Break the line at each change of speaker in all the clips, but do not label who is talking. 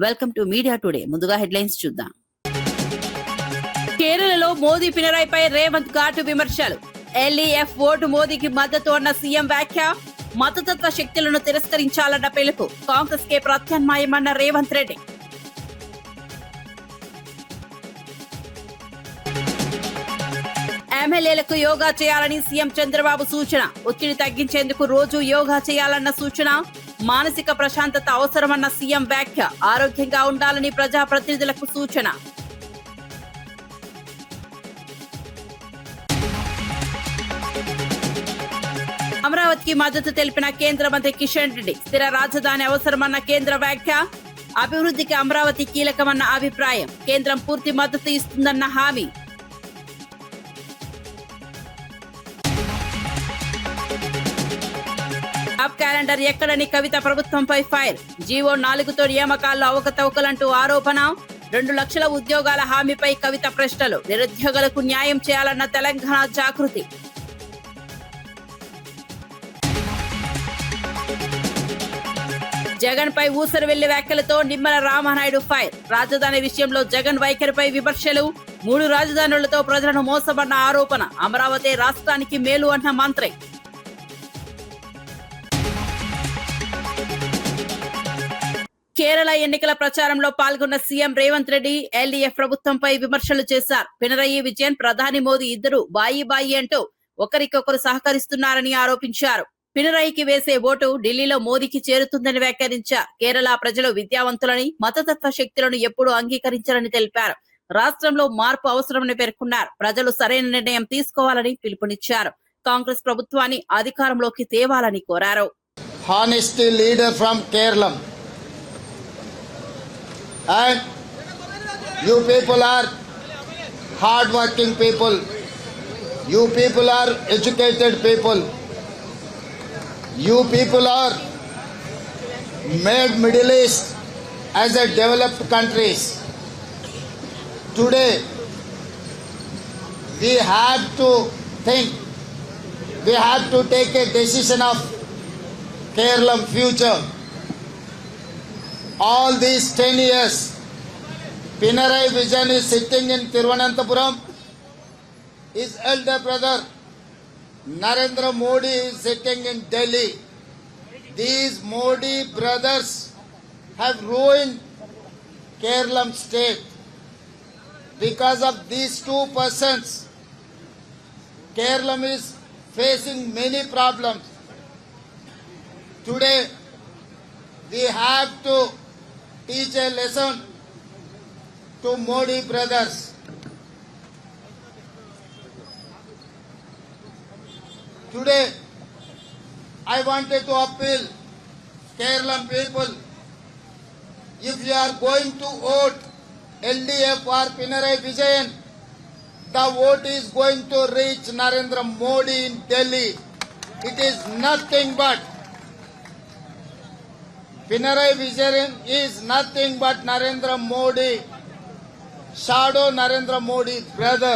Welcome to media today. ముందుగా headlines చూద్దాం. కేరళలో మోదీ పినరాయిపై రేవంత్ ఘాటు విమర్శలు. ఎల్ఈఎఫ్ ఓటు మోదీకి మద్దతు అన్న సీఎం వ్యాఖ్య. మతతత్వ శక్తులను తిరస్కరించాలన్న పిలుపు. కాంగ్రెస్ కే ప్రత్యామ్నాయమన్న రేవంత్ రెడ్డి. ఎమ్మెల్యేలకు యోగా చేయాలని సీఎం చంద్రబాబు సూచన. ఒత్తిడి తగ్గించేందుకు రోజు యోగా చేయాలన్న సూచన. మానసిక ప్రశాంతత అవసరమన్న సీఎం వ్యాఖ్య. ఆరోగ్యంగా ఉండాలని ప్రజాప్రతినిధులకు సూచన. అమరావతికి మద్దతు తెలిపిన కేంద్ర మంత్రి కిషన్ రెడ్డి. స్థిర రాజధాని అవసరమన్న కేంద్ర వ్యాఖ్య. అభివృద్ధికి అమరావతి కీలకమన్న అభిప్రాయం. కేంద్రం పూర్తి మద్దతు ఇస్తుందన్న హామీ. జాబ్ క్యాలెండర్ ఎక్కడని కవిత ప్రభుత్వంపై ఫైర్. జీవో 4తో నియామకాల్లో అవకతవకలంటూ ఆరోపణ. 2 లక్షల ఉద్యోగాల హామీపై కవిత ప్రశ్నలు. నిరుద్యోగులకు న్యాయం చేయాలన్న తెలంగాణ జాగృతి. జగన్ పై ఊసరు వెళ్లి వ్యాఖ్యలతో నిమ్మల రామనాయుడు ఫైర్. రాజధాని విషయంలో జగన్ వైఖరిపై విమర్శలు. 3 రాజధానులతో ప్రజలను మోసమన్న ఆరోపణ. అమరావతి రాష్ట్రానికి మేలు అన్న మంత్రి. కేరళ ఎన్నికల ప్రచారంలో పాల్గొన్న సీఎం రేవంత్ రెడ్డి ఎల్డీఎఫ్ ప్రభుత్వంపై విమర్శలు చేశారు. పినరయి విజయన్, ప్రధాని మోదీ ఇద్దరు బాయి బాయి అంటూ ఒకరికొకరు సహకరిస్తున్నారని ఆరోపించారు. పినరయికి వేసే ఓటు ఢిల్లీలో మోదీకి చేరుతుందని వ్యాఖ్యానించారు. కేరళ ప్రజలు విద్యావంతులని, మతతత్వ శక్తులను ఎప్పుడూ అంగీకరించారని తెలిపారు. రాష్ట్రంలో మార్పు అవసరమని పేర్కొన్నారు. ప్రజలు సరైన నిర్ణయం తీసుకోవాలని పిలుపునిచ్చారు. కాంగ్రెస్ ప్రభుత్వాన్ని అధికారంలోకి తేవాలని కోరారు.
Honesty leader from Kerala. And you people are hard-working people. You people are educated people. You people are made Middle East as a developed countries. Today, we have to think. We have to take a decision of Kerala future. All these 10 years, Pinarayi Vijayan is sitting in Thiruvananthapuram. His elder brother Narendra Modi is sitting in Delhi. These Modi brothers have ruined Kerala state. Because of these 2 persons, Kerala is facing many problems. Today, we have to teach a lesson to Modi brothers. Today, I wanted to appeal Kerala people, if you are going to vote LDF or Pinarayi Vijayan, the vote is going to reach Narendra Modi in Delhi. It is nothing but Pinarayi Vijayan is nothing but Narendra Modi, shadow Narendra Modi's brother.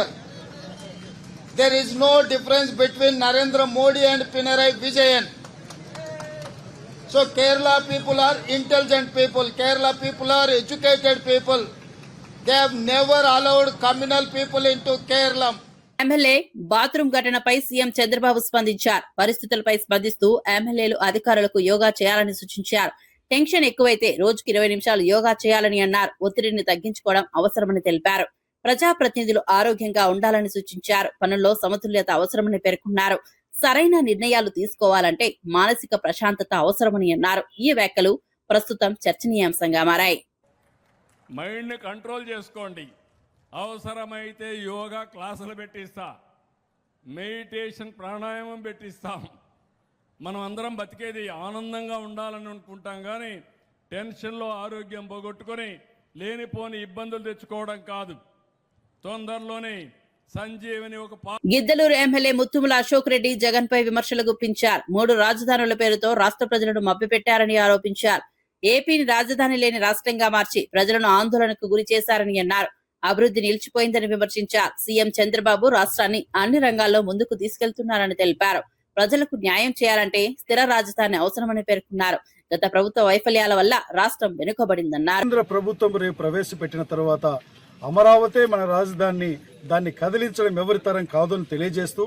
There is no difference between Narendra Modi and Pinarayi Vijayan. So Kerala people are intelligent people. Kerala people are educated people. They have never allowed communal people into Kerala.
MLA bathroom ఘటనపై CM Chandrababu స్పందించారు. పరిస్థితులపై స్పందిస్తూ ఎమ్మెల్యేలు అధికారులకు యోగా చేయాలని సూచించారు. Tension ఎక్కువైతే రోజుకి 20 నిమిషాలు యోగా చేయాలని అన్నారు. ఒత్తిడిని తగ్గించుకోవడం అవసరమని తెలిపారు. ప్రజాప్రతినిధులు ఆరోగ్యంగా ఉండాలని సూచించారు. పనుల్లో సమతుల్యత అవసరమని పేర్కొన్నారు. సరైన నిర్ణయాలు తీసుకోవాలంటే మానసిక ప్రశాంతత అవసరమని అన్నారు. ఈ వ్యాఖ్యలు ప్రస్తుతం చర్చనీయాంశంగా మారాయి.
మైండ్ని కంట్రోల్ చేసుకోండి. అవసరమైతే యోగా క్లాసులు పెట్టిస్తా, మెడిటేషన్ ప్రాణాయామం పెట్టిస్తాం. మనం అందరం బతికేది ఆనందంగా ఉండాలని అనుకుంటాం, కానీ టెన్షన్లో ఆరోగ్యం పోగొట్టుకొని లేనిపోని ఇబ్బందులు తెచ్చుకోవడం కాదు. తొందరలోనే సంజీవని ఒక
గిద్దలూరు ఎమ్మెల్యే ముత్తుముల అశోక్ రెడ్డి జగన్ పై విమర్శలు గుప్పించారు. 3 రాజధానుల పేరుతో రాష్ట్ర ప్రజలను మభ్యపెట్టారని ఆరోపించారు. ఏపీని రాజధాని లేని రాష్ట్రంగా మార్చి ప్రజలను ఆందోళనకు గురి చేశారని అన్నారు. అభివృద్ధి నిలిచిపోయిందని విమర్శించారు. సీఎం చంద్రబాబు రాష్ట్రాన్ని అన్ని రంగాల్లో ముందుకు తీసుకెళ్తున్నారని తెలిపారు. ప్రజలకు న్యాయం చేయాలంటే స్థిర రాజధాని అవసరమని పేర్కొన్నారు. గత ప్రభుత్వ వైఫల్యాల వల్ల రాష్ట్రం వెనుకబడిందన్నారు.
కేంద్ర ప్రభుత్వం రేపు ప్రవేశపెట్టిన తర్వాత అమరావతి మన రాజధాని, దాన్ని కదిలించడం ఎవరి తరం కాదని తెలియజేస్తూ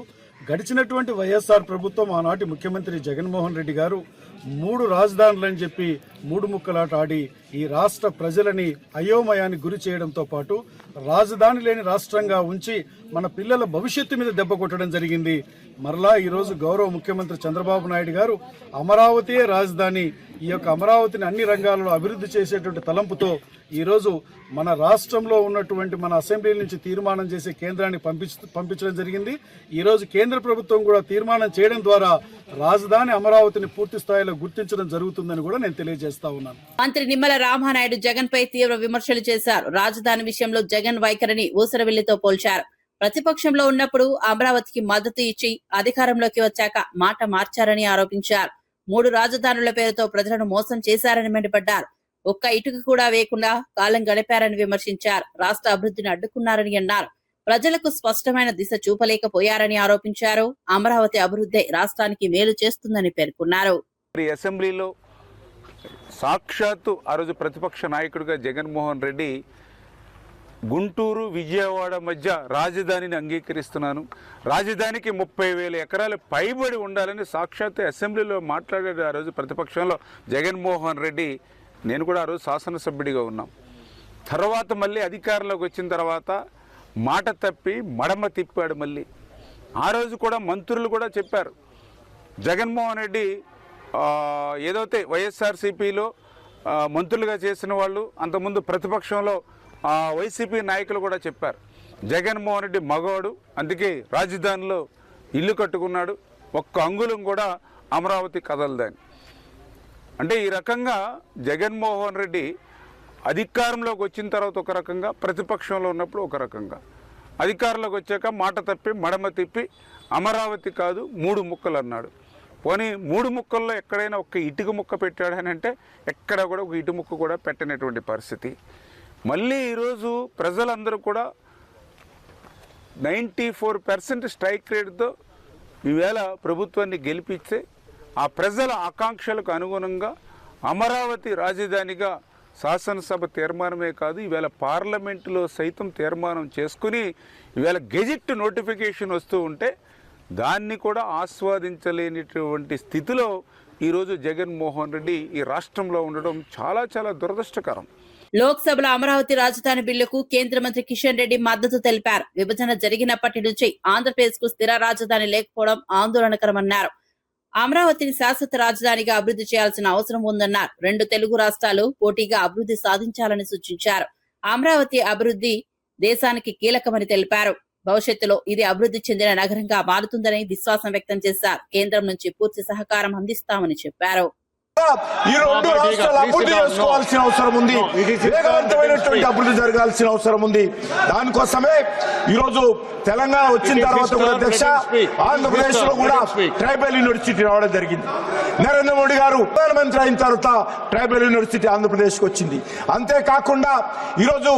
గడిచినటువంటి వైఎస్ఆర్ ప్రభుత్వం ఆనాటి ముఖ్యమంత్రి జగన్మోహన్ రెడ్డి గారు 3 రాజధానులని చెప్పి 3 ముక్కలాట ఆడి ఈ రాష్ట్ర ప్రజలని అయోమయానికి గురి చేయడంతో పాటు రాజధాని లేని రాష్ట్రంగా ఉంచి మన పిల్లల భవిష్యత్తు మీద దెబ్బ కొట్టడం జరిగింది. మరలా ఈరోజు గౌరవ ముఖ్యమంత్రి చంద్రబాబు నాయుడు గారు అమరావతియే రాజధాని, ఈ యొక్క అమరావతిని అన్ని రంగాలలో అభివృద్ధి చేసేటువంటి తలంపుతో ఈరోజు మన రాష్ట్రంలో ఉన్నటువంటి మన అసెంబ్లీ నుంచి తీర్మానం చేసే కేంద్రాన్ని పంపించడం జరిగింది. ఈరోజు కేంద్ర ప్రభుత్వం కూడా తీర్మానం చేయడం ద్వారా రాజధాని అమరావతిని పూర్తి స్థాయిలో గుర్తించడం జరుగుతుందని కూడా నేను తెలియజేస్తా ఉన్నాను.
మంత్రి నిమ్మల రామానాయుడు జగన్ పై తీవ్ర విమర్శలు చేశారు. రాజధాని విషయంలో జగన్ వైఖరిని ఊసరవెల్లితో పోల్చారు. ప్రతిపక్షంలో ఉన్నప్పుడు అమరావతికి మద్దతు ఇచ్చి అధికారంలోకి వచ్చాక మాట మార్చారని ఆరోపించారు. 3 రాజధానుల పేరుతో ప్రజలను మోసం చేశారని మండిపడ్డారు. ఒక్క ఇటుక కూడా వేయకుండా కాలం గడిపారని విమర్శించారు. రాష్ట్ర అభివృద్ధిని అడ్డుకున్నారని అన్నారు. ప్రజలకు స్పష్టమైన దిశ చూపలేకపోయారని ఆరోపించారు. అమరావతి అభివృద్ధి రాష్ట్రానికి మేలు చేస్తుందని పేర్కొన్నారు.
అసెంబ్లీలో సాక్షాత్తు ఆ రోజు ప్రతిపక్ష నాయకుడిగా జగన్మోహన్ రెడ్డి గుంటూరు విజయవాడ మధ్య రాజధానిని అంగీకరిస్తున్నాను, రాజధానికి 30,000 ఎకరాలు పైబడి ఉండాలని సాక్షాత్తు అసెంబ్లీలో మాట్లాడాడు. ఆ రోజు ప్రతిపక్షంలో జగన్మోహన్ రెడ్డి, నేను కూడా ఆ రోజు శాసనసభ్యుడిగా ఉన్నాం. తర్వాత మళ్ళీ అధికారంలోకి వచ్చిన తర్వాత మాట తప్పి మడమ తిప్పాడు. మళ్ళీ ఆ రోజు కూడా మంత్రులు కూడా చెప్పారు, జగన్మోహన్ రెడ్డి ఏదైతే వైఎస్ఆర్సీపీలో మంత్రులుగా చేసిన వాళ్ళు అంతకుముందు ప్రతిపక్షంలో వైసీపీ నాయకులు కూడా చెప్పారు, జగన్మోహన్ రెడ్డి మగవాడు, అందుకే రాజధానిలో ఇల్లు కట్టుకున్నాడు, ఒక్క అంగుళం కూడా అమరావతి కదలదని. అంటే ఈ రకంగా జగన్మోహన్ రెడ్డి అధికారంలోకి వచ్చిన తర్వాత ఒక రకంగా, ప్రతిపక్షంలో ఉన్నప్పుడు ఒక రకంగా, అధికారంలోకి వచ్చాక మాట తప్పి మడమ తిప్పి అమరావతి కాదు 3 ముక్కలు అన్నాడు. పోనీ 3 ముక్కల్లో ఎక్కడైనా ఒక్క ఇటుక ముక్క పెట్టాడని అంటే ఎక్కడ కూడా ఒక ఇటు ముక్క కూడా పెట్టనటువంటి పరిస్థితి. మళ్ళీ ఈరోజు ప్రజలందరూ కూడా 94% స్ట్రైక్ రేట్తో ఈవేళ ప్రభుత్వాన్ని గెలిపిస్తే ఆ ప్రజల ఆకాంక్షలకు అనుగుణంగా అమరావతి రాజధానిగా శాసనసభ తీర్మానమే కాదు, ఈవేళ పార్లమెంటులో సైతం తీర్మానం చేసుకుని ఈవేళ గెజిట్ నోటిఫికేషన్ వస్తూ ఉంటే దాన్ని కూడా ఆస్వాదించలేనిటువంటి స్థితిలో ఈరోజు జగన్మోహన్ రెడ్డి ఈ రాష్ట్రంలో ఉండడం చాలా చాలా దురదృష్టకరం.
లోక్సభలో అమరావతి రాజధాని బిల్లుకు కేంద్ర మంత్రి కిషన్ రెడ్డి మద్దతు తెలిపారు. విభజన జరిగినప్పటి నుంచి ఆంధ్రప్రదేశ్ కు స్థిర రాజధాని లేకపోవడం ఆందోళనకరమన్నారు. అమరావతిని శాశ్వత రాజధానిగా అభివృద్ధి చేయాల్సిన అవసరం ఉందన్నారు. 2 తెలుగు రాష్ట్రాలు పోటీగా అభివృద్ధి సాధించాలని సూచించారు. అమరావతి అభివృద్ధి దేశానికి కీలకమని తెలిపారు. భవిష్యత్తులో ఇది అభివృద్ధి చెందిన నగరంగా మారుతుందని విశ్వాసం వ్యక్తం చేశారు. కేంద్రం నుంచి పూర్తి సహకారం అందిస్తామని చెప్పారు.
ఈ 2 రాష్ట్రాలు అభివృద్ధి చేసుకోవాల్సిన అవసరం ఉంది, వేగవంతమైనటువంటి అభివృద్ధి జరగాల్సిన అవసరం ఉంది. దానికోసమే ఈరోజు తెలంగాణ వచ్చిన తర్వాత కూడా అధ్యక్ష ఆంధ్రప్రదేశ్ లో కూడా ట్రైబల్ యూనివర్సిటీ రావడం జరిగింది. నరేంద్ర మోడీ గారు ప్రధానమంత్రి అయిన తర్వాత ట్రైబల్ యూనివర్సిటీ ఆంధ్రప్రదేశ్ కు వచ్చింది. అంతేకాకుండా ఈరోజు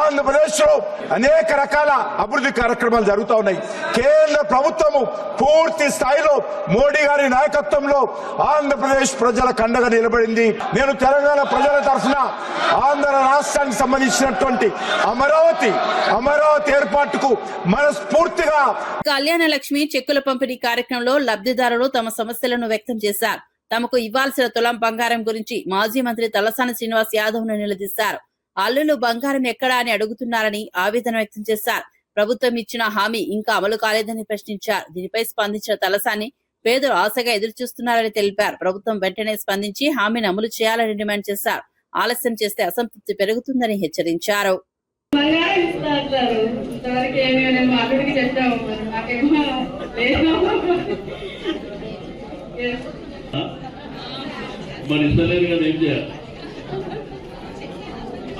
ఆంధ్రప్రదేశ్ లో అనేక రకాల అభివృద్ధి కార్యక్రమాలు జరుగుతూ ఉన్నాయి. కేంద్ర ప్రభుత్వము పూర్తి స్థాయిలో మోడీ గారి నాయకత్వంలో ఆంధ్రప్రదేశ్ ప్రజల కండగా నిలబడింది. నేను తెలంగాణ ప్రజల తరఫున ఆంధ్ర రాష్ట్రానికి సంబంధించినటువంటి అమరావతి ఏర్పాటుకు మనస్ఫూర్తిగా.
కళ్యాణ లక్ష్మి చెక్కుల పంపిణీ కార్యక్రమంలో లబ్ధిదారులు తమ సమస్యలను వ్యక్తం చేశారు. తమకు ఇవ్వాల్సిన తులం బంగారం గురించి మాజీ మంత్రి తలసాని శ్రీనివాస్ యాదవ్ ను నిలదీశారు. అల్లులు బంగారం ఎక్కడా అని అడుగుతున్నారని ఆవేదన వ్యక్తం చేశారు. ప్రభుత్వం ఇచ్చిన హామీ ఇంకా అమలు కాలేదని ప్రశ్నించారు. దీనిపై స్పందించిన తలసాని పేదలు ఆశగా ఎదురుచూస్తున్నారని తెలిపారు. ప్రభుత్వం వెంటనే స్పందించి హామీని అమలు చేయాలని డిమాండ్ చేశారు. ఆలస్యం చేస్తే అసంతృప్తి పెరుగుతుందని హెచ్చరించారు.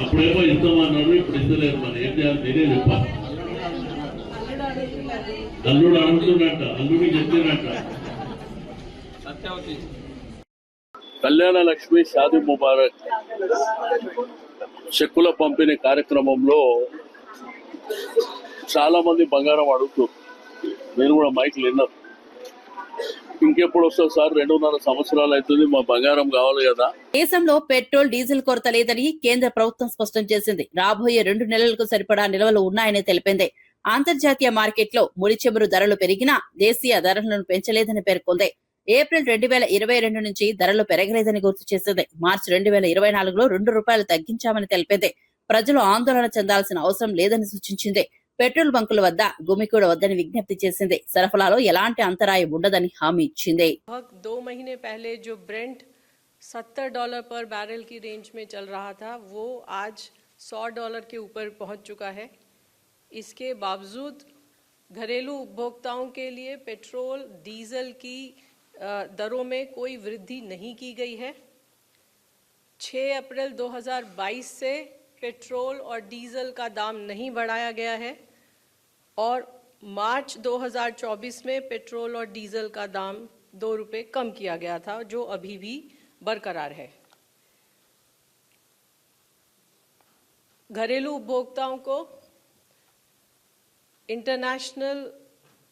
అప్పుడేమో ఇస్తామన్నారు, ఇప్పుడు ఇస్తలేదు. మరి ఏం చేయాలి నేనే చెప్పాలి. అల్లుడు అడుగుతున్నట్ట, అల్లుడికి చెప్పినట్ట. కళ్యాణ లక్ష్మి షాదీ ముబారక్ చెక్కుల పంపిణీ కార్యక్రమంలో చాలా మంది బంగారం అడుగుతారు. నేను కూడా మైక్లు విన్నారు. ఇంకెప్పుడు వస్తుంది సార్? 2.5 సంవత్సరాలు అవుతుంది. మా బంగారం కావాలి కదా.
దేశంలో పెట్రోల్ డీజిల్ కొరత లేదని కేంద్ర ప్రభుత్వం స్పష్టం చేసింది. రాబోయే 2 నెలలకు సరిపడా నిల్వలు ఉన్నాయని తెలిపింది. అంతర్జాతీయ మార్కెట్లో ముడి చమురు ధరలు పెరిగినా దేశీయ ధరలను పెంచలేదని పేర్కొంది. ఏప్రిల్ 2022 నుంచి ధరలు పెరగలేదని గుర్తు చేసింది. మార్చి 2024లో ₹2 తగ్గించామని తెలిపింది. ప్రజలు ఆందోళన చెందాల్సిన అవసరం లేదని సూచించింది. పెట్రోల్ బంకుల వద్ద గుమికూడ వద్దని విజ్ఞప్తి చేసింది. సరఫరాలో ఎలాంటి అంతరాయం ఉండదని హామీ ఇచ్చింది.
2 महीने पहले जो ब्रेंट $70 पर बैरल की रेंज में चल रहा था वो आज $100 के ऊपर पहुंच चुका है। इसके बावजूद घरेलू उपभोक्ताओं के लिए पेट्रोल डीजल की दरों में कोई वृद्धि नहीं की गई है। 6 अप्रैल 2022 से पेट्रोल और डीजल का दाम नहीं बढ़ाया गया है और मार्च 2024 में पेट्रोल और डीजल का दाम ₹2 कम किया गया था, जो अभी भी बरकरार है। घरेलू उपभोक्ताओं को इंटरनेशनल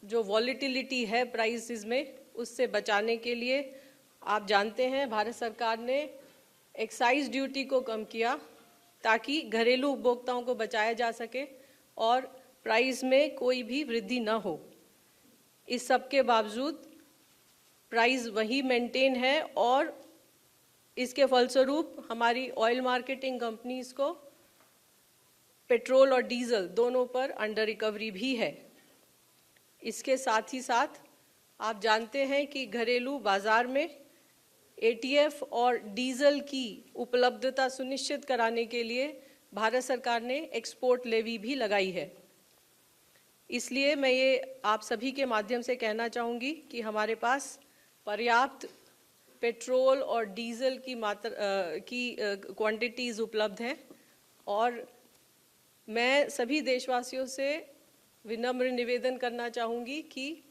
जो वॉलिटिलिटी है प्राइसेस में, उससे बचाने के लिए आप जानते हैं भारत सरकार ने एक्साइज ड्यूटी को कम किया ताकि घरेलू उपभोक्ताओं को बचाया जा सके और प्राइस में कोई भी वृद्धि न हो। इस सब के बावजूद प्राइस वही मेंटेन है और इसके फलस्वरूप हमारी ऑयल मार्केटिंग कंपनीज को पेट्रोल और डीजल दोनों पर अंडर रिकवरी भी है। इसके साथ ही साथ आप जानते हैं कि घरेलू बाजार में एटीएफ और डीजल की उपलब्धता सुनिश्चित कराने के लिए भारत सरकार ने एक्सपोर्ट लेवी भी लगाई है। इसलिए मैं ये आप सभी के माध्यम से कहना चाहूँगी कि हमारे पास पर्याप्त पेट्रोल और डीजल की क्वांटिटीज़ उपलब्ध हैं और मैं सभी देशवासियों से विनम्र निवेदन करना चाहूँगी कि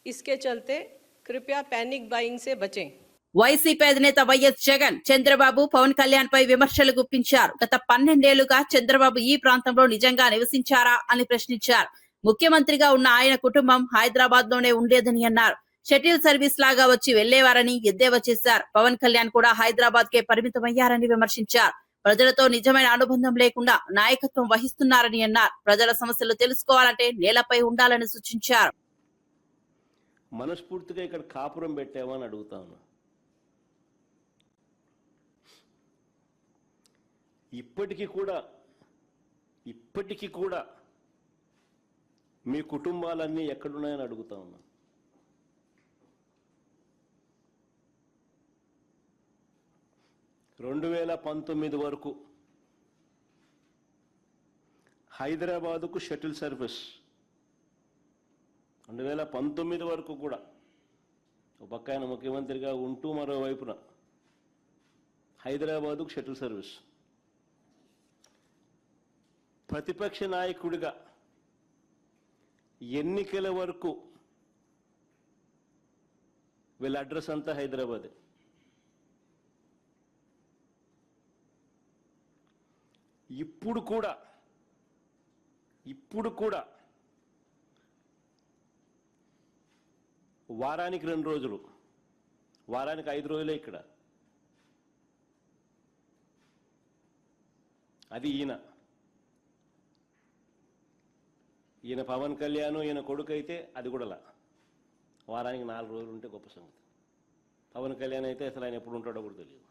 इसके चलते कृपया पैनिक बाइंग से बचें।
వైసీపీ అధినేత వైఎస్ జగన్ చంద్రబాబు పవన్ కళ్యాణ్ పై విమర్శలు గుప్పించారు. గత 12 ఏళ్లుగా చంద్రబాబు ఈ ప్రాంతంలో నిజంగా నివసించారా అని ప్రశ్నించారు. ముఖ్యమంత్రిగా ఉన్న ఆయన కుటుంబం హైదరాబాద్ లోనే ఉండేదని అన్నారు. షటిల్ సర్వీస్ లాగా వచ్చి వెళ్లేవారని ఎద్దేవా చేశారు. పవన్ కళ్యాణ్ కూడా హైదరాబాద్ కే పరిమితమయ్యారని విమర్శించారు. ప్రజలతో నిజమైన అనుబంధం లేకుండా నాయకత్వం వహిస్తున్నారని అన్నారు. ప్రజల సమస్యలు తెలుసుకోవాలంటే నేలపై ఉండాలని సూచించారు.
మనస్ఫూర్తిగా ఇక్కడ కాపురం పెట్టామని అడుగుతా ఉన్నా. ఇప్పటికీ కూడా మీ కుటుంబాలన్నీ ఎక్కడున్నాయని అడుగుతా ఉన్నా. రెండు 2019 వరకు హైదరాబాదుకు షటిల్ సర్వీస్ 2019 వరకు కూడా ఒక పక్క ఆయన ముఖ్యమంత్రిగా ఉంటూ మరోవైపున హైదరాబాదుకు షటిల్ సర్వీస్. ప్రతిపక్ష నాయకుడిగా ఎన్నికల వరకు వీళ్ళ అడ్రస్ అంతా హైదరాబాద్. ఇప్పుడు కూడా వారానికి 2 రోజులు, వారానికి 5 రోజులే ఇక్కడ. అది ఈయన పవన్ కళ్యాణ్, ఈయన కొడుకు అయితే అది కూడా వారానికి 4 రోజులు ఉంటే గొప్ప సంగతి. పవన్ కళ్యాణ్ అయితే అసలు ఆయన ఎప్పుడు ఉంటాడో కూడా తెలియదు.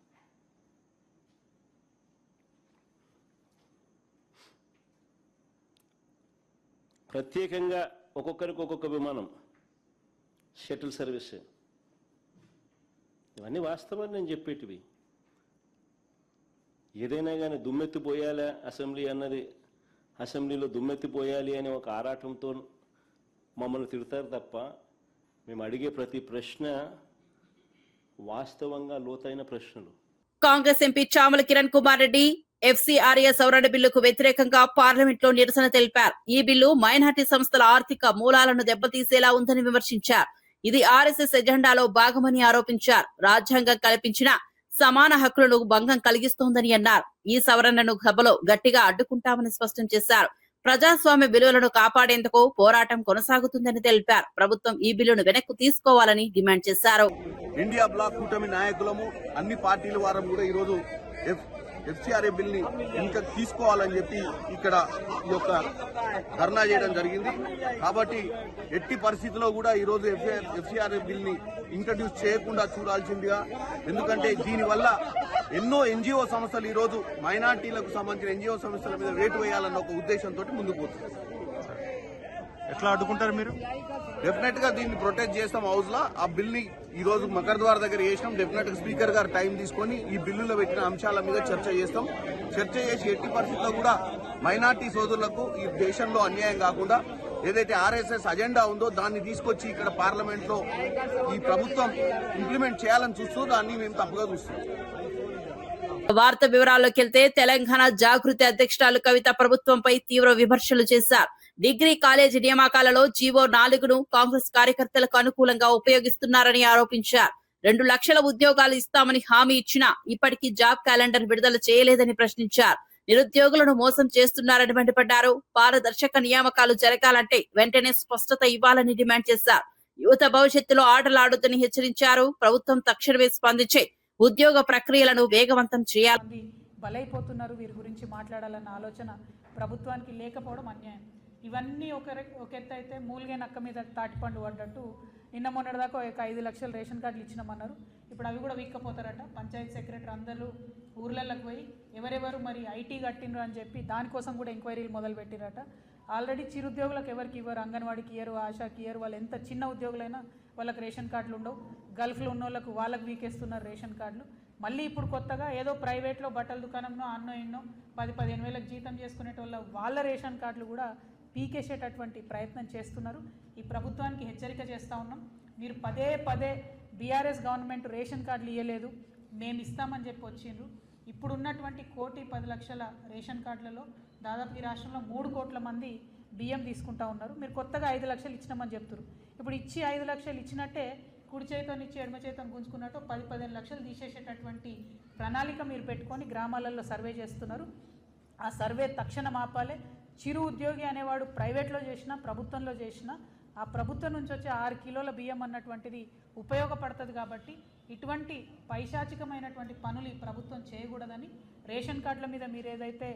ప్రత్యేకంగా ఒక్కొక్కరికి ఒక్కొక్క విమానం, షటిల్ సర్వీస్, ఇవన్నీ వాస్తవాన్ని నేను చెప్పేటివి. ఏదైనా కానీ దుమ్మెత్తిపోయాలా అసెంబ్లీ అన్నది, అసెంబ్లీలో దుమ్మెత్తిపోయాలి అనే ఒక ఆరాటంతో మమ్మల్ని తిడతారు తప్ప మేము అడిగే ప్రతి ప్రశ్న వాస్తవంగా లోతైన ప్రశ్నలు.
కాంగ్రెస్ ఎంపీ చామల కిరణ్ కుమార్ రెడ్డి ఎఫ్సీఆర్ఏ సవరణ బిల్లుకు వ్యతిరేకంగా పార్లమెంట్ లో నిరసన తెలిపారు. ఈ బిల్లు మైనార్టీ సంస్థల ఆర్థిక మూలాలను దెబ్బతీసేలా ఉందని విమర్శించారు. ఇది ఆర్ఎస్ఎస్ ఎజెండాలో భాగమని ఆరోపించారు. రాజ్యాంగం కల్పించిన సమాన హక్కులను భంగం కలిగిస్తోందని అన్నారు. ఈ సవరణను సభలో గట్టిగా అడ్డుకుంటామని స్పష్టం చేశారు. ప్రజాస్వామ్య విలువలను కాపాడేందుకు పోరాటం కొనసాగుతుందని తెలిపారు. ప్రభుత్వం ఈ బిల్లును వెనక్కు తీసుకోవాలని డిమాండ్ చేశారు.
ఇండియా బ్లాక్ కూటమి నాయకులము అన్ని పార్టీల వారం కూడా ఈరోజు ఎఫ్సిఆర్ఏ బిల్ ని ఇంకా తీసుకోవాలని చెప్పి ఇక్కడ ఈ యొక్క ధర్నా చేయడం జరిగింది. కాబట్టి ఎట్టి పరిస్థితుల్లో కూడా ఈరోజు ఎఫ్సిఆర్ఏ బిల్ ని ఇంట్రడ్యూస్ చేయకుండా చూడాల్సిందిగా, ఎందుకంటే దీనివల్ల ఎన్నో ఎన్జిఓ సంస్థలు ఈరోజు మైనార్టీలకు సంబంధించిన ఎన్జిఓ సంస్థల మీద వేటు వేయాలన్న ఒక ఉద్దేశంతో ముందుకు పోతుంది.
ఎట్లా అడ్డుకుంటారు మీరు?
డెఫినెట్ గా దీన్ని ప్రొటెక్ట్ చేస్తాం. హౌస్ లో ఆ బిల్ ని ఈ రోజు మకర్ ద్వార్ దగ్గర చేసినాం. డెఫినెట్ గా స్పీకర్ గారు టైం తీసుకొని ఈ బిల్లులో పెట్టిన అంశాల మీద చర్చ చేస్తాం. చర్చ చేసి ఎట్టి పరిస్థితుల్లో కూడా మైనార్టీ సోదరులకు ఈ దేశంలో అన్యాయం కాకుండా ఏదైతే ఆర్ఎస్ఎస్ అజెండా ఉందో దాన్ని తీసుకొచ్చి ఇక్కడ పార్లమెంట్ లో ఈ ప్రభుత్వం ఇంప్లిమెంట్ చేయాలని చూస్తూ దాన్ని మేము తప్పుగా చూస్తాం.
వార్త వివరాల్లోకి వెళ్తే తెలంగాణ జాగృతి అధ్యక్షురాలు కవిత ప్రభుత్వంపై తీవ్ర విమర్శలు చేశారు. డిగ్రీ కాలేజీ నియామకాలలో జీవో 4ను కాంగ్రెస్ కార్యకర్తలకు అనుకూలంగా ఉపయోగిస్తున్నారని ఆరోపించారు. 2 లక్షల ఉద్యోగాలు ఇస్తామని హామీ ఇచ్చినా ఇప్పటికీ జాబ్ క్యాలెండర్ విడుదల చేయలేదని ప్రశ్నించారు. నిరుద్యోగులను మోసం చేస్తున్నారని మండిపడ్డారు. పారదర్శక నియామకాలు జరగాలంటే వెంటనే స్పష్టత ఇవ్వాలని డిమాండ్ చేశారు. యువత భవిష్యత్తులో ఆటలాడొద్దని హెచ్చరించారు. ప్రభుత్వం తక్షణమే స్పందించి ఉద్యోగ ప్రక్రియలను వేగవంతం చేయాలి.
బలైపోతున్నారు, వీరి గురించి మాట్లాడాలన్న ఆలోచన ప్రభుత్వానికి లేకపోవడం అన్యాయం. ఇవన్నీ ఒక ఎత్తు అయితే మూలిగే నక్క మీద తాటిపండు పడ్డట్టు నిన్న మొన్నటిదాకా ఒక 5 లక్షల రేషన్ కార్డులు ఇచ్చినామన్నారు. ఇప్పుడు అవి కూడా వీక్కపోతారట. పంచాయత్ సెక్రటరీ అందరూ ఊర్లలోకి పోయి ఎవరెవరు మరి ఐటీ కట్టినరు అని చెప్పి దానికోసం కూడా ఎంక్వైరీలు మొదలు పెట్టిరట. ఆల్రెడీ చిరుద్యోగులకు ఎవరికి ఇవ్వరు, అంగన్వాడికి ఇయ్యరు, ఆశాకి ఇయ్యరు. వాళ్ళు ఎంత చిన్న ఉద్యోగులైనా వాళ్ళకి రేషన్ కార్డులు ఉండవు. గల్ఫ్లో ఉన్న వాళ్ళకు వాళ్ళకి వీకేస్తున్నారు రేషన్ కార్డులు. మళ్ళీ ఇప్పుడు కొత్తగా ఏదో ప్రైవేట్లో బట్టల దుకాణంలో అన్నో ఎన్నో 10-15 వేలకు జీతం చేసుకునేటోళ్ళ వాళ్ళ రేషన్ కార్డులు కూడా పీకేసేటటువంటి ప్రయత్నం చేస్తున్నారు. ఈ ప్రభుత్వానికి హెచ్చరిక చేస్తూ ఉన్నాం. మీరు పదే బీఆర్ఎస్ గవర్నమెంట్ రేషన్ కార్డులు ఇవ్వలేదు, మేము ఇస్తామని చెప్పి వచ్చిండ్రు. ఇప్పుడు ఉన్నటువంటి 1,10,00,000 రేషన్ కార్డులలో దాదాపు ఈ రాష్ట్రంలో 3 కోట్ల మంది బియ్యం తీసుకుంటా ఉన్నారు. మీరు కొత్తగా 5 లక్షలు ఇచ్చినామని చెప్తారు. ఇప్పుడు ఇచ్చి 5 లక్షలు ఇచ్చినట్టే కుడి చేతిని ఇచ్చి ఎడమ చేతిని గుంజుకున్నట్టు 10-15 లక్షలు తీసేసేటటువంటి ప్రణాళిక మీరు పెట్టుకొని గ్రామాలలో సర్వే చేస్తున్నారు. ఆ సర్వే తక్షణం ఆపాలే. చిరు ఉద్యోగి అనేవాడు ప్రైవేట్లో చేసినా ప్రభుత్వంలో చేసినా ఆ ప్రభుత్వం నుంచి వచ్చే 6 కిలోల బియ్యం అన్నటువంటిది ఉపయోగపడుతుంది. కాబట్టి ఇటువంటి పైశాచికమైనటువంటి పనులు ఈ ప్రభుత్వం చేయకూడదని, రేషన్ కార్డుల మీద మీరు ఏదైతే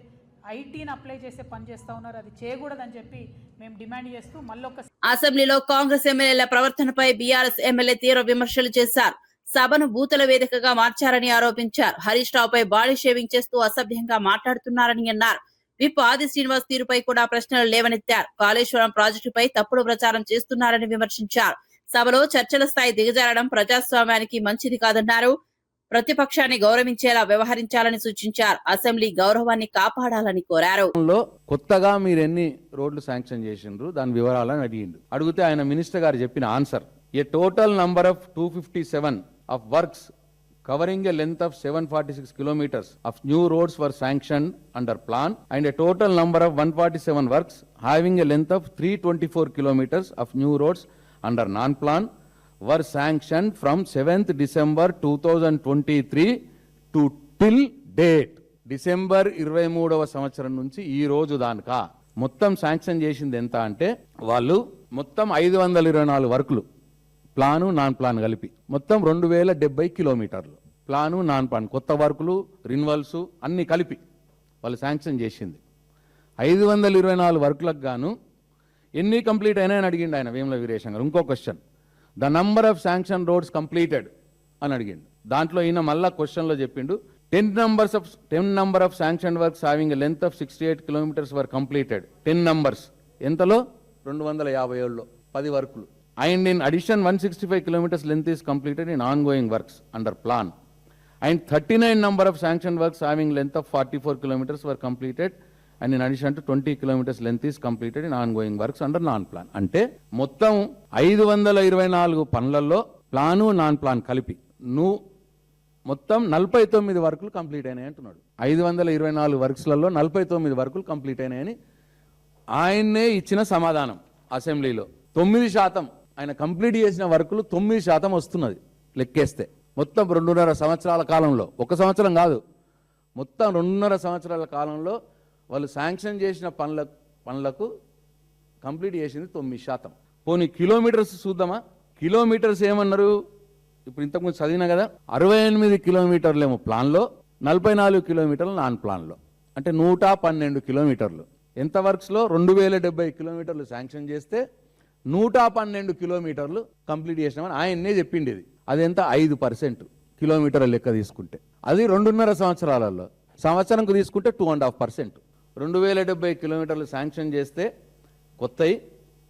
ఐటీని అప్లై చేసే పని చేస్తా ఉన్నారు అది చేయకూడదని చెప్పి మేము డిమాండ్ చేస్తూ మళ్ళొక
అసెంబ్లీలో కాంగ్రెస్ ఎమ్మెల్యేల ప్రవర్తనపై బీఆర్ఎస్ ఎమ్మెల్యే తీవ్ర విమర్శలు చేశారు. సభను బూతుల వేదికగా మార్చారని ఆరోపించారు. హరీష్ రావుపై బాడీ షేవింగ్ చేస్తూ అసభ్యంగా మాట్లాడుతున్నారని అన్నారు. విప్ ఆది శ్రీనివాస్ తీరుపై కూడా ప్రశ్నలు లేవనెత్తారు. కాళేశ్వరం ప్రాజెక్టుపై తప్పుడు ప్రచారం చేస్తున్నారని విమర్శించారు. సభలో చర్చల స్థాయి దిగజారడం ప్రజాస్వామ్యానికి మంచిది కాదన్నారు. ప్రతిపక్షాన్ని గౌరవించేలా వ్యవహరించాలని సూచించారు. అసెంబ్లీ గౌరవాన్ని కాపాడాలని కోరారు.
కొత్తగా మీరు ఎన్ని రోడ్లు శాంక్షన్ చేసిండ్రు దాని వివరాలను అడిగితే ఆయన మినిస్టర్ గారు చెప్పిన answer, a total number of 257 of works covering a length of 746 kilometers of new roads were sanctioned under plan, and a total number of 147 works having a length of 324 kilometers of new roads under non-plan were sanctioned from 7th December 2023 to till date. December 23వ సంవత్సరం నుంచి ఈ రోజు దాకా మొత్తం sanction చేసింది ఎంత అంటే వాళ్ళు మొత్తం 524 వర్కులు, ప్లాను నాన్ ప్లాన్ కలిపి మొత్తం 2070 కిలోమీటర్లు, ప్లాను నాన్ ప్లాన్ కొత్త వర్కులు రిన్వల్స్ అన్ని కలిపి వాళ్ళు శాంక్షన్ చేసింది. 524 వర్కులకు గాను ఎన్ని కంప్లీట్ అయినాయని అడిగిండు ఆయన వేముల వీరేశం గారు. ఇంకో question, the number of sanction roads completed అని అడిగిండు. దాంట్లో ఈయన మళ్ళా క్వశ్చన్లో చెప్పిండు 10 number of sanction works having a length of 68 kilometres were completed. 10 numbers ఎంతలో 257లో 10 వర్కులు. And in addition 165 kilometers length is completed in ongoing works under plan, and 39 number of sanctioned works having length of 44 kilometers were completed, and in addition to 20 kilometers length is completed in ongoing works under non plan. అంటే మొత్తం 524 పనులలో plan non plan కలిపి మొత్తం 49 వర్కులు complete అయినాయి అంటున్నాడు. 524 వర్క్స్లలో 49 వర్కులు complete అయినాయని ఆయన్నే ఇచ్చిన సమాధానం అసెంబ్లీలో. 9% ఆయన కంప్లీట్ చేసిన వర్కులు 9% వస్తున్నది లెక్కేస్తే. మొత్తం 2.5 సంవత్సరాల కాలంలో, 1 సంవత్సరం కాదు, మొత్తం 2.5 సంవత్సరాల కాలంలో వాళ్ళు శాంక్షన్ చేసిన పనుల పనులకు కంప్లీట్ చేసింది 9%. పోనీ కిలోమీటర్స్ చూద్దామా? కిలోమీటర్స్ ఏమన్నారు? ఇప్పుడు ఇంతకుముందు చదివినా కదా, 68 కిలోమీటర్లేమో ప్లాన్లో, 44 కిలోమీటర్లు నాన్ ప్లాన్లో, అంటే 112 కిలోమీటర్లు. ఎంత వర్క్స్లో? 2070 కిలోమీటర్లు శాంక్షన్ చేస్తే 112 కిలోమీటర్లు కంప్లీట్ చేసినామని ఆయన్నే చెప్పింది. ఇది అదెంత? 5% కిలోమీటర్ల లెక్క తీసుకుంటే. అది 2.5 సంవత్సరాలలో. సంవత్సరంకు తీసుకుంటే 2.5%. 2070 కిలోమీటర్లు శాంక్షన్ చేస్తే కొత్తవి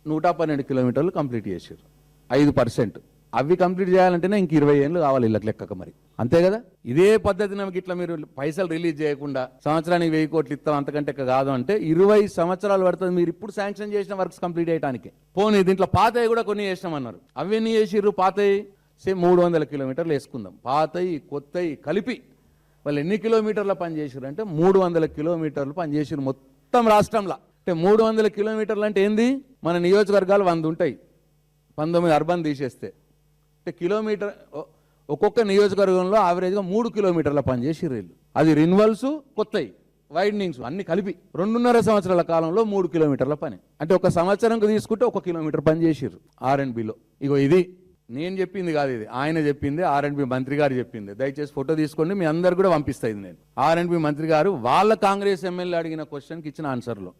112 కిలోమీటర్లు కంప్లీట్ చేశారు. 5%. అవి కంప్లీట్ చేయాలంటేనే ఇంక 20 ఏళ్ళు కావాలి ఇళ్ళకి లెక్కక. మరి అంతే కదా? ఇదే పద్ధతి నమ్మకి ఇట్లా మీరు పైసలు రిలీజ్ చేయకుండా సంవత్సరానికి 1000 కోట్లు ఇస్తాం అంతకంటే కాదు అంటే 20 సంవత్సరాలు పడుతుంది మీరు ఇప్పుడు శాంక్షన్ చేసిన వర్క్స్ కంప్లీట్ చేయడానికి. పోనీ దీంట్లో పాతవి కూడా కొన్ని చేసినామన్నారు. అవి ఎన్ని చేసిర్రు? పాతవి సేమ్ 300 కిలోమీటర్లు వేసుకుందాం. పాతవి కొత్తవి కలిపి వాళ్ళు ఎన్ని కిలోమీటర్ల పని చేసారు అంటే 300 కిలోమీటర్లు పని చేసారు మొత్తం రాష్ట్రంలో. అంటే 300 కిలోమీటర్లు అంటే ఏంది? మన నియోజకవర్గాలు 100 ఉంటాయి, 19 అర్బన్ తీసేస్తే. అంటే కిలోమీటర్ ఒక్కొక్క నియోజకవర్గంలో యావరేజ్గా 3 కిలోమీటర్ల పని చేసిర్రు వీళ్ళు. అది రిన్వల్స్, కొత్తవి, వైడనింగ్స్ అన్ని కలిపి 2.5 సంవత్సరాల కాలంలో 3 కిలోమీటర్ల పని. అంటే ఒక సంవత్సరంకు తీసుకుంటే 1 కిలోమీటర్ పని చేసిర్రు R&Bలో. ఇగో ఇది నేను చెప్పింది కాదు, ఇది ఆయన చెప్పింది, R&B మంత్రి గారు చెప్పింది. దయచేసి ఫోటో తీసుకోండి, మీ అందరు కూడా పంపిస్తాయి. నేను R&B మంత్రి గారు వాళ్ళ కాంగ్రెస్ ఎమ్మెల్యే అడిగిన క్వశ్చన్కి ఇచ్చిన ఆన్సర్లో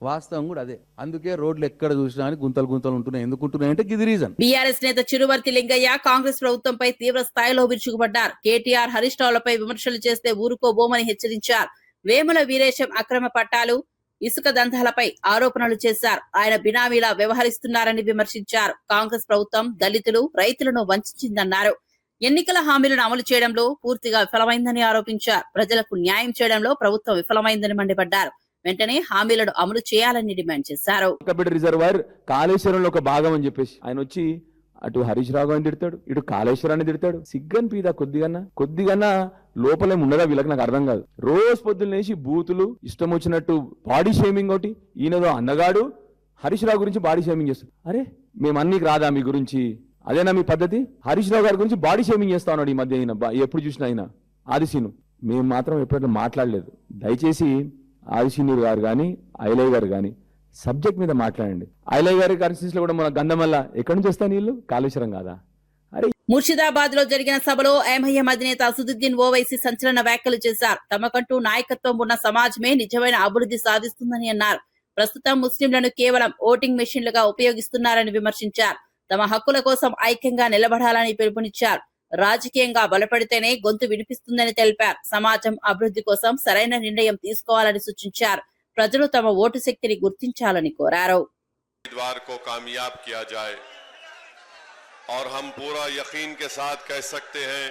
వాస్తవం కూడా అదే. అందుకే రోడ్లు ఎక్కడ చూసినా గుంతలు గుంతలు ఉంటున్నాయి. ఎందుకు ఉంటున్నాయి అంటే ఇది రీజన్.
బీఆర్ఎస్ నేత చిరువర్తి లింగయ్య కాంగ్రెస్ ప్రభుత్వంపై తీవ్ర స్థాయిలో విరుచుకుపడ్డారు. కేటీఆర్, హరీష్ రావులపై విమర్శలు చేస్తే ఊరుకోబోమని హెచ్చరించారు. వేముల వీరేశం అక్రమ పట్టాలు, ఇసుక దందాలపై ఆరోపణలు చేశారు. ఆయన బినామీలా వ్యవహరిస్తున్నారని విమర్శించారు. కాంగ్రెస్ ప్రభుత్వం దళితులు, రైతులను వంచిందన్నారు. ఎన్నికల హామీలను అమలు చేయడంలో పూర్తిగా విఫలమైందని ఆరోపించారు. ప్రజలకు న్యాయం చేయడంలో ప్రభుత్వం విఫలమైందని మండిపడ్డారు. వెంటనే హామీలను అమలు చేయాలని డిమాండ్ చేశారు.
రిజర్వాయర్ కాళేశ్వరంలో ఒక భాగం అని చెప్పేసి ఆయన వచ్చి అటు హరీష్ రావు అని తిడతాడు, ఇటు కాళేశ్వరాన్ని తిడతాడు. సిగ్గన్ పీదా కొద్దిగన్నా లోపలేం ఉండదా వీళ్ళకి? నాకు అర్థం కాదు. రోజు పొద్దున్న లేచి బూతులు ఇష్టం వచ్చినట్టు బాడీ షేమింగ్. ఒకటి ఈయనదో అన్నగాడు హరీష్ రావు గురించి బాడీ షేమింగ్ చేస్తాడు. అరే మేము అన్నికి రాదా మీ గురించి? అదేనా మీ పద్ధతి? హరీష్ రావు గారి గురించి బాడీ షేమింగ్ చేస్తా ఉన్నాడు ఈ మధ్య. అయినా ఎప్పుడు చూసినా అయినా ఆదిశీను మేము మాత్రం ఎప్పుడైనా మాట్లాడలేదు. దయచేసి ఆదిశీనూరు గారు కానీ ఐలయ్య గారు కానీ సబ్జెక్ట్ మీద మాట్లాడండి. ఐలయ్య గారి కాన్స్టిట్యూన్సీలో కూడా మన గంధమల్ల ఎక్కడి నుంచి వస్తాయి నీళ్లు? కాళేశ్వరం కాదా? అరే
ముర్షిదాబాద్ లో జరిగిన సభలో ఎంఐఎం అధినేత అసదుద్దీన్ ఓవైసీ సంచలన వ్యాఖ్యలు చేశారు. తమకంటూ నాయకత్వం ఉన్న సమాజమే నిజమైన అభివృద్ధి సాధిస్తుందని అన్నారు. ప్రస్తుతం ముస్లింలను కేవలం ఓటింగ్ మెషిన్లుగా ఉపయోగిస్తున్నారని విమర్శించారు. తమ హక్కుల కోసం ఐక్యంగా నిలబడాలని పిలుపునిచ్చారు. రాజకీయంగా బలపడితేనే గొంతు వినిపిస్తుందని తెలిపారు. సమాజం అభివృద్ధి కోసం సరైన నిర్ణయం తీసుకోవాలని సూచించారు. ప్రజలు తమ ఓటు శక్తిని గుర్తించాలని కోరారు.
और हम पूरा यकीन के साथ कह सकते हैं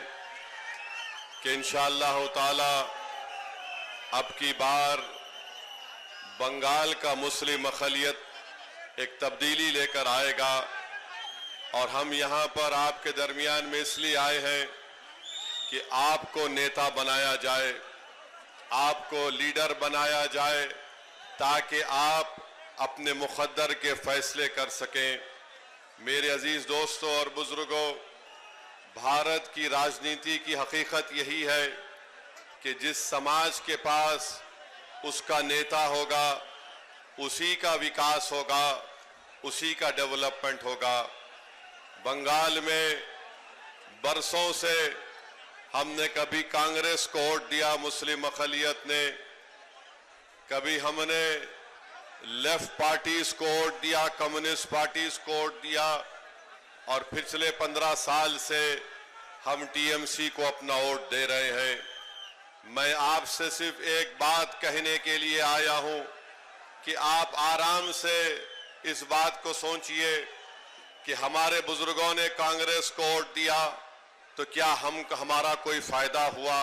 कि इंशाअल्लाह ताला अब की बार बंगाल का मुस्लिम अक़लियत एक तब्दीली लेकर आएगा और हम यहाँ पर आपके दरमियान में इसलिए आए हैं कि आपको नेता बनाया जाए, आपको लीडर बनाया जाए ताकि आप अपने मुक़द्दर के फैसले कर सकें। मेरे अजीज दोस्तों और बुजुर्गों, भारत की राजनीति की हकीकत यही है कि जिस समाज के पास उसका नेता होगा उसी का विकास होगा, उसी का डेवलपमेंट होगा। बंगाल में बरसों से हमने कभी कांग्रेस को वोट दिया मुस्लिम अक़लियत ने, कभी हमने लेफ्ट पार्टीज को वोट दिया, कम्युनिस्ट पार्टीज को वोट दिया और पिछले 15 साल से हम टीएमसी को अपना वोट दे रहे हैं। मैं आपसे सिर्फ एक बात कहने के लिए आया हूं कि आप आराम से इस बात को सोचिए कि हमारे बुजुर्गों ने कांग्रेस को वोट दिया तो क्या हमारा कोई फायदा हुआ?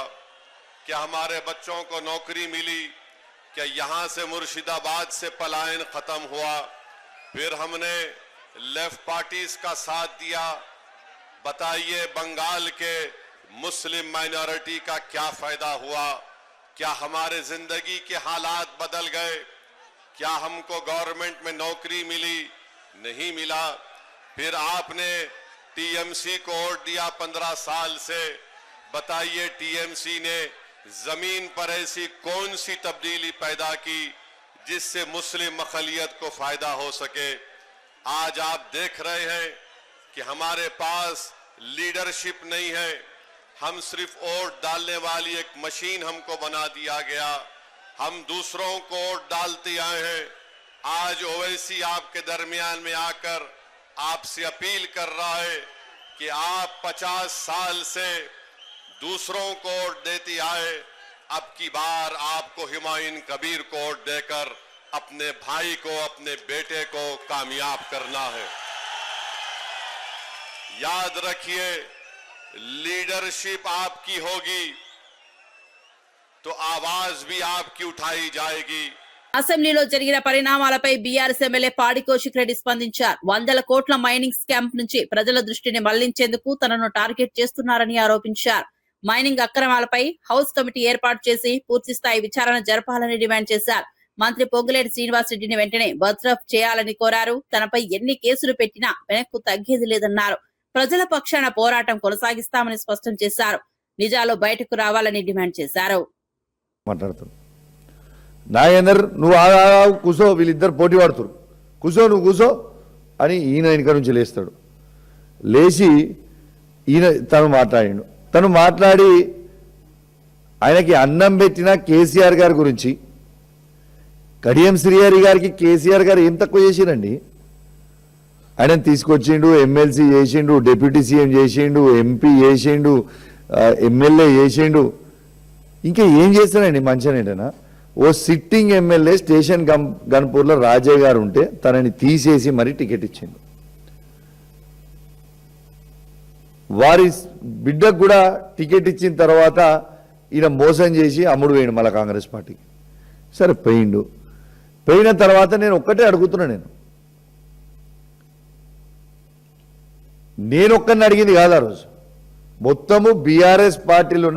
क्या हमारे बच्चों को नौकरी मिली? क्या यहां से मुर्शिदाबाद से पलायन खत्म हुआ? फिर हमने लेफ्ट पार्टीज का साथ दिया। बताइए बंगाल के मुस्लिम माइनॉरिटी का क्या फायदा हुआ? क्या हमारे जिंदगी के हालात बदल गए? क्या हमको गवर्नमेंट में नौकरी मिली? नहीं मिला। फिर आपने टीएमसी को वोट दिया 15 साल से। बताइए टीएमसी ने जमीन पर ऐसी कौन सी तब्दीली पैदा की जिससे मुस्लिम अक़लियत को फायदा हो सके। आज आप देख रहे हैं कि हमारे पास लीडरशिप नहीं है, हम सिर्फ वोट डालने वाली एक मशीन हमको बना दिया गया। हम दूसरों को वोट डालते आए हैं। आज ओवैसी आपके दरमियान में आकर आपसे अपील कर रहा है कि आप 50 साल से दूसरों को वोट देते आए, अब की बार आपको हुमायूं कबीर को वोट देकर अपने भाई को, अपने बेटे को कामयाब करना है। याद रखिए, लीडरशिप आपकी होगी तो आवाज भी आपकी उठाई जाएगी।
అసెంబ్లీలో జరిగిన పరిణామాలపై బీఆర్ఎస్ ఎమ్మెల్యే పాడి కౌశిక్ రెడ్డి స్పందించారు. 100 కోట్ల మైనింగ్ స్కామ్ నుంచి ప్రజల దృష్టిని మళ్లించేందుకు తనను టార్గెట్ చేస్తున్నారని ఆరోపించారు. మైనింగ్ అక్రమాలపై హౌస్ కమిటీ ఏర్పాటు చేసి పూర్తిస్థాయి విచారణ జరపాలని డిమాండ్ చేశారు. మంత్రి పొంగులేటి శ్రీనివాసరెడ్డిని వెంటనే బర్తరఫ్ చేయాలని కోరారు. తనపై ఎన్ని కేసులు పెట్టినా వెనక్కు తగ్గేది లేదన్నారు. ప్రజల పక్షాన పోరాటం కొనసాగిస్తామని స్పష్టం చేశారు. నిజాలు బయటకు రావాలని డిమాండ్ చేశారు.
నాగేందర్ నువ్వు కూసో, వీళ్ళిద్దరు పోటీ పడుతురు, కూసో నువ్వు కూసో అని ఈయన వెనుక నుంచి లేస్తాడు. లేచి ఈయన తను మాట్లాడి ఆయనకి అన్నం పెట్టిన కేసీఆర్ గారి గురించి, కడియం శ్రీహరి గారికి కేసీఆర్ గారు ఏం తక్కువ చేసిండండి? ఆయనను తీసుకొచ్చిండు, ఎమ్మెల్సీ చేసిండు, డిప్యూటీ సీఎం చేసిండు, ఎంపీ చేసిండు, ఎమ్మెల్యే చేసిండు. ఇంకా ఏం చేస్తానండి మంచిగానేటనా? ఓ సిట్టింగ్ ఎమ్మెల్యే స్టేషన్ గన్పూర్లో రాజయ్య గారు ఉంటే తనని తీసేసి మరీ టికెట్ ఇచ్చిండు. వారి బిడ్డకు కూడా టికెట్ ఇచ్చిన తర్వాత ఈయన మోసం చేసి అమ్ముడు వేయండు మళ్ళీ కాంగ్రెస్ పార్టీకి. సరే పోయిన తర్వాత నేను ఒక్కటే అడుగుతున్నా, నేను ఒక్కరిని అడిగింది కాదు ఆ రోజు, మొత్తము బీఆర్ఎస్ పార్టీలో